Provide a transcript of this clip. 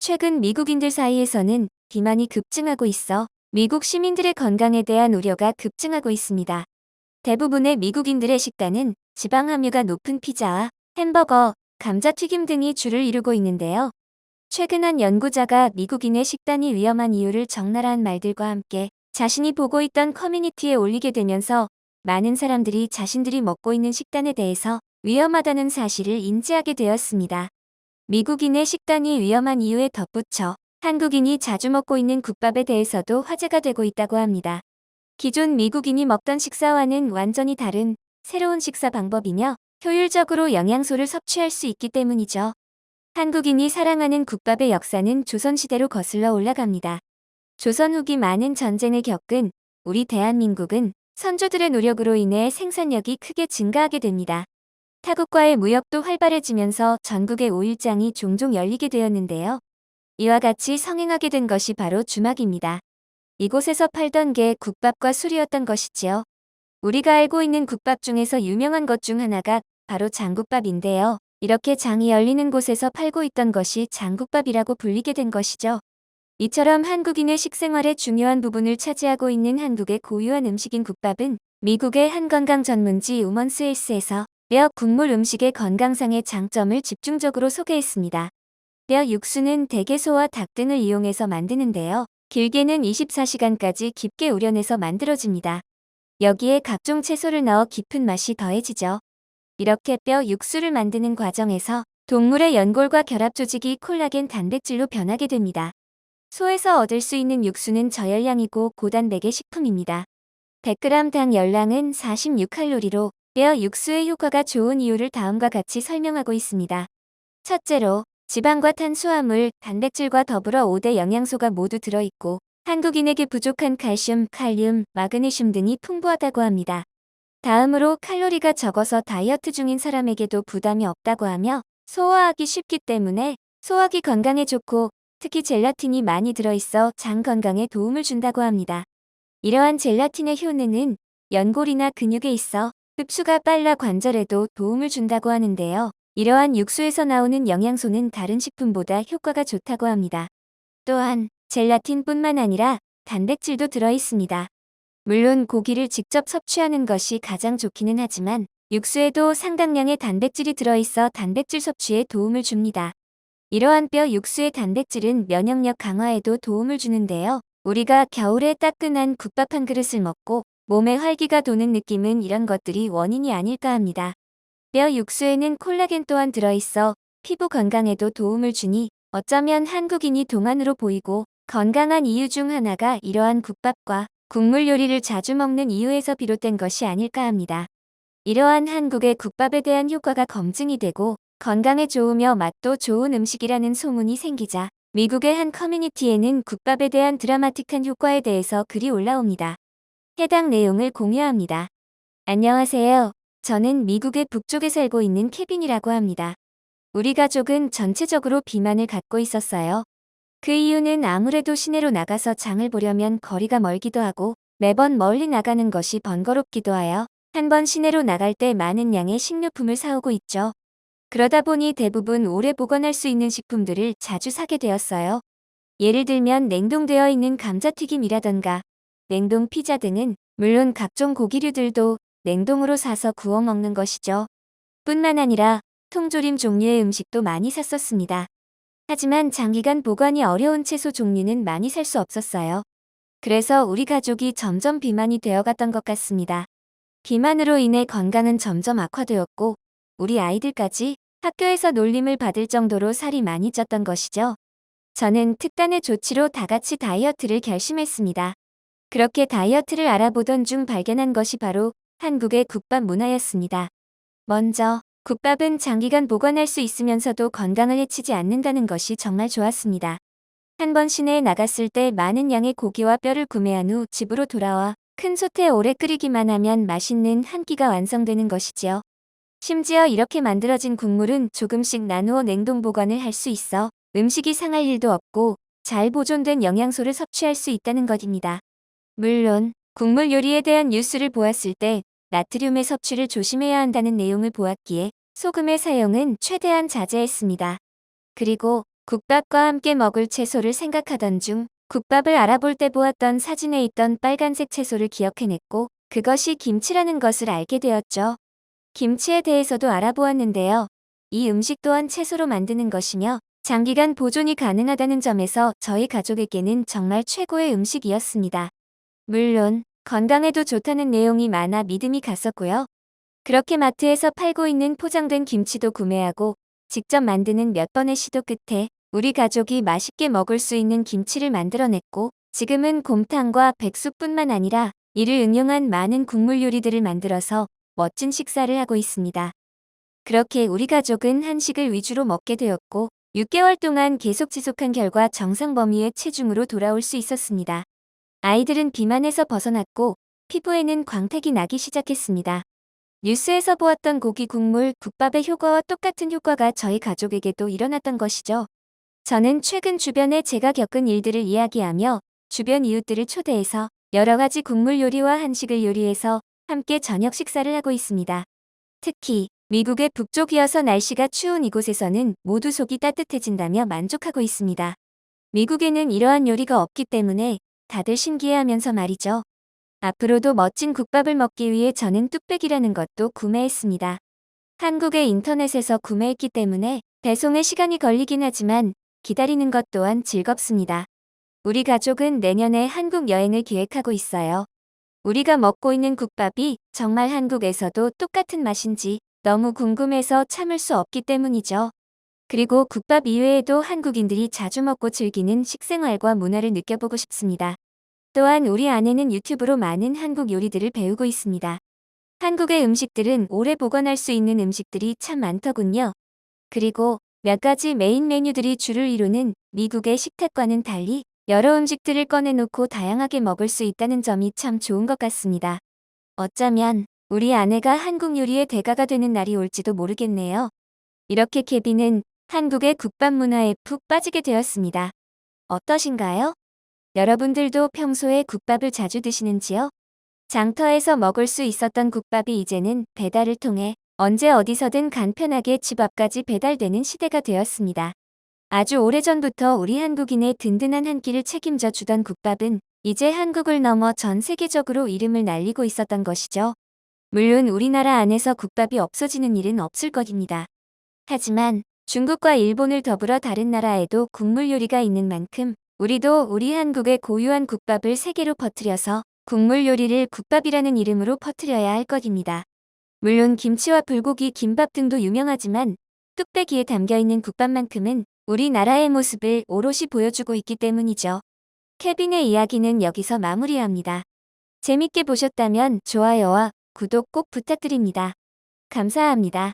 최근 미국인들 사이에서는 비만이 급증하고 있어 미국 시민들의 건강에 대한 우려가 급증하고 있습니다. 대부분의 미국인들의 식단은 지방 함유가 높은 피자와 햄버거, 감자튀김 등이 주를 이루고 있는데요. 최근 한 연구자가 미국인의 식단이 위험한 이유를 적나라한 말들과 함께 자신이 보고 있던 커뮤니티에 올리게 되면서 많은 사람들이 자신들이 먹고 있는 식단에 대해서 위험하다는 사실을 인지하게 되었습니다. 미국인의 식단이 위험한 이유에 덧붙여 한국인이 자주 먹고 있는 국밥에 대해서도 화제가 되고 있다고 합니다. 기존 미국인이 먹던 식사와는 완전히 다른 새로운 식사 방법이며 효율적으로 영양소를 섭취할 수 있기 때문이죠. 한국인이 사랑하는 국밥의 역사는 조선시대로 거슬러 올라갑니다. 조선 후기 많은 전쟁을 겪은 우리 대한민국은 선조들의 노력으로 인해 생산력이 크게 증가하게 됩니다. 타국과의 무역도 활발해지면서 전국의 오일장이 종종 열리게 되었는데요. 이와 같이 성행하게 된 것이 바로 주막입니다. 이곳에서 팔던 게 국밥과 술이었던 것이지요. 우리가 알고 있는 국밥 중에서 유명한 것 중 하나가 바로 장국밥인데요. 이렇게 장이 열리는 곳에서 팔고 있던 것이 장국밥이라고 불리게 된 것이죠. 이처럼 한국인의 식생활의 중요한 부분을 차지하고 있는 한국의 고유한 음식인 국밥은 미국의 한 건강 전문지 우먼스 헬스에서 뼈 국물 음식의 건강상의 장점을 집중적으로 소개했습니다. 뼈 육수는 대게 소와 닭 등을 이용해서 만드는데요. 길게는 24시간까지 깊게 우려내서 만들어집니다. 여기에 각종 채소를 넣어 깊은 맛이 더해지죠. 이렇게 뼈 육수를 만드는 과정에서 동물의 연골과 결합 조직이 콜라겐 단백질로 변하게 됩니다. 소에서 얻을 수 있는 육수는 저열량이고 고단백의 식품입니다. 100g 당 열량은 46칼로리로 뼈 육수의 효과가 좋은 이유를 다음과 같이 설명하고 있습니다. 첫째로 지방과 탄수화물, 단백질과 더불어 5대 영양소가 모두 들어있고 한국인에게 부족한 칼슘, 칼륨, 마그네슘 등이 풍부하다고 합니다. 다음으로 칼로리가 적어서 다이어트 중인 사람에게도 부담이 없다고 하며 소화하기 쉽기 때문에 소화기 건강에 좋고 특히 젤라틴이 많이 들어있어 장 건강에 도움을 준다고 합니다. 이러한 젤라틴의 효능은 연골이나 근육에 있어 흡수가 빨라 관절에도 도움을 준다고 하는데요. 이러한 육수에서 나오는 영양소는 다른 식품보다 효과가 좋다고 합니다. 또한 젤라틴뿐만 아니라 단백질도 들어있습니다. 물론 고기를 직접 섭취하는 것이 가장 좋기는 하지만 육수에도 상당량의 단백질이 들어있어 단백질 섭취에 도움을 줍니다. 이러한 뼈 육수의 단백질은 면역력 강화에도 도움을 주는데요. 우리가 겨울에 따끈한 국밥 한 그릇을 먹고 몸에 활기가 도는 느낌은 이런 것들이 원인이 아닐까 합니다. 뼈 육수에는 콜라겐 또한 들어있어 피부 건강에도 도움을 주니 어쩌면 한국인이 동안으로 보이고 건강한 이유 중 하나가 이러한 국밥과 국물 요리를 자주 먹는 이유에서 비롯된 것이 아닐까 합니다. 이러한 한국의 국밥에 대한 효과가 검증이 되고 건강에 좋으며 맛도 좋은 음식이라는 소문이 생기자 미국의 한 커뮤니티에는 국밥에 대한 드라마틱한 효과에 대해서 글이 올라옵니다. 해당 내용을 공유합니다. 안녕하세요. 저는 미국의 북쪽에 살고 있는 케빈이라고 합니다. 우리 가족은 전체적으로 비만을 갖고 있었어요. 그 이유는 아무래도 시내로 나가서 장을 보려면 거리가 멀기도 하고 매번 멀리 나가는 것이 번거롭기도 하여 한 번 시내로 나갈 때 많은 양의 식료품을 사오고 있죠. 그러다 보니 대부분 오래 보관할 수 있는 식품들을 자주 사게 되었어요. 예를 들면 냉동되어 있는 감자튀김이라던가 냉동 피자 등은 물론 각종 고기류들도 냉동으로 사서 구워 먹는 것이죠. 뿐만 아니라 통조림 종류의 음식도 많이 샀었습니다. 하지만 장기간 보관이 어려운 채소 종류는 많이 살 수 없었어요. 그래서 우리 가족이 점점 비만이 되어갔던 것 같습니다. 비만으로 인해 건강은 점점 악화되었고 우리 아이들까지 학교에서 놀림을 받을 정도로 살이 많이 쪘던 것이죠. 저는 특단의 조치로 다 같이 다이어트를 결심했습니다. 그렇게 다이어트를 알아보던 중 발견한 것이 바로 한국의 국밥 문화였습니다. 먼저 국밥은 장기간 보관할 수 있으면서도 건강을 해치지 않는다는 것이 정말 좋았습니다. 한 번 시내에 나갔을 때 많은 양의 고기와 뼈를 구매한 후 집으로 돌아와 큰 솥에 오래 끓이기만 하면 맛있는 한 끼가 완성되는 것이지요. 심지어 이렇게 만들어진 국물은 조금씩 나누어 냉동 보관을 할 수 있어 음식이 상할 일도 없고 잘 보존된 영양소를 섭취할 수 있다는 것입니다. 물론 국물 요리에 대한 뉴스를 보았을 때 나트륨의 섭취를 조심해야 한다는 내용을 보았기에 소금의 사용은 최대한 자제했습니다. 그리고 국밥과 함께 먹을 채소를 생각하던 중 국밥을 알아볼 때 보았던 사진에 있던 빨간색 채소를 기억해냈고 그것이 김치라는 것을 알게 되었죠. 김치에 대해서도 알아보았는데요. 이 음식 또한 채소로 만드는 것이며 장기간 보존이 가능하다는 점에서 저희 가족에게는 정말 최고의 음식이었습니다. 물론 건강에도 좋다는 내용이 많아 믿음이 갔었고요. 그렇게 마트에서 팔고 있는 포장된 김치도 구매하고 직접 만드는 몇 번의 시도 끝에 우리 가족이 맛있게 먹을 수 있는 김치를 만들어냈고 지금은 곰탕과 백숙뿐만 아니라 이를 응용한 많은 국물 요리들을 만들어서 멋진 식사를 하고 있습니다. 그렇게 우리 가족은 한식을 위주로 먹게 되었고 6개월 동안 계속 지속한 결과 정상 범위의 체중으로 돌아올 수 있었습니다. 아이들은 비만에서 벗어났고 피부에는 광택이 나기 시작했습니다. 뉴스에서 보았던 고기 국물, 국밥의 효과와 똑같은 효과가 저희 가족에게도 일어났던 것이죠. 저는 최근 주변에 제가 겪은 일들을 이야기하며 주변 이웃들을 초대해서 여러 가지 국물 요리와 한식을 요리해서 함께 저녁 식사를 하고 있습니다. 특히 미국의 북쪽이어서 날씨가 추운 이곳에서는 모두 속이 따뜻해진다며 만족하고 있습니다. 미국에는 이러한 요리가 없기 때문에 다들 신기해하면서 말이죠. 앞으로도 멋진 국밥을 먹기 위해 저는 뚝배기라는 것도 구매했습니다. 한국의 인터넷에서 구매했기 때문에 배송에 시간이 걸리긴 하지만 기다리는 것 또한 즐겁습니다. 우리 가족은 내년에 한국 여행을 계획하고 있어요. 우리가 먹고 있는 국밥이 정말 한국에서도 똑같은 맛인지 너무 궁금해서 참을 수 없기 때문이죠. 그리고 국밥 이외에도 한국인들이 자주 먹고 즐기는 식생활과 문화를 느껴보고 싶습니다. 또한 우리 아내는 유튜브로 많은 한국 요리들을 배우고 있습니다. 한국의 음식들은 오래 보관할 수 있는 음식들이 참 많더군요. 그리고 몇 가지 메인 메뉴들이 주를 이루는 미국의 식탁과는 달리 여러 음식들을 꺼내놓고 다양하게 먹을 수 있다는 점이 참 좋은 것 같습니다. 어쩌면 우리 아내가 한국 요리의 대가가 되는 날이 올지도 모르겠네요. 이렇게 케빈은 한국의 국밥 문화에 푹 빠지게 되었습니다. 어떠신가요? 여러분들도 평소에 국밥을 자주 드시는지요? 장터에서 먹을 수 있었던 국밥이 이제는 배달을 통해 언제 어디서든 간편하게 집 앞까지 배달되는 시대가 되었습니다. 아주 오래전부터 우리 한국인의 든든한 한 끼를 책임져 주던 국밥은 이제 한국을 넘어 전 세계적으로 이름을 날리고 있었던 것이죠. 물론 우리나라 안에서 국밥이 없어지는 일은 없을 것입니다. 하지만 중국과 일본을 더불어 다른 나라에도 국물 요리가 있는 만큼 우리도 우리 한국의 고유한 국밥을 세계로 퍼뜨려서 국물 요리를 국밥이라는 이름으로 퍼뜨려야 할 것입니다. 물론 김치와 불고기, 김밥 등도 유명하지만 뚝배기에 담겨있는 국밥만큼은 우리나라의 모습을 오롯이 보여주고 있기 때문이죠. 케빈의 이야기는 여기서 마무리합니다. 재밌게 보셨다면 좋아요와 구독 꼭 부탁드립니다. 감사합니다.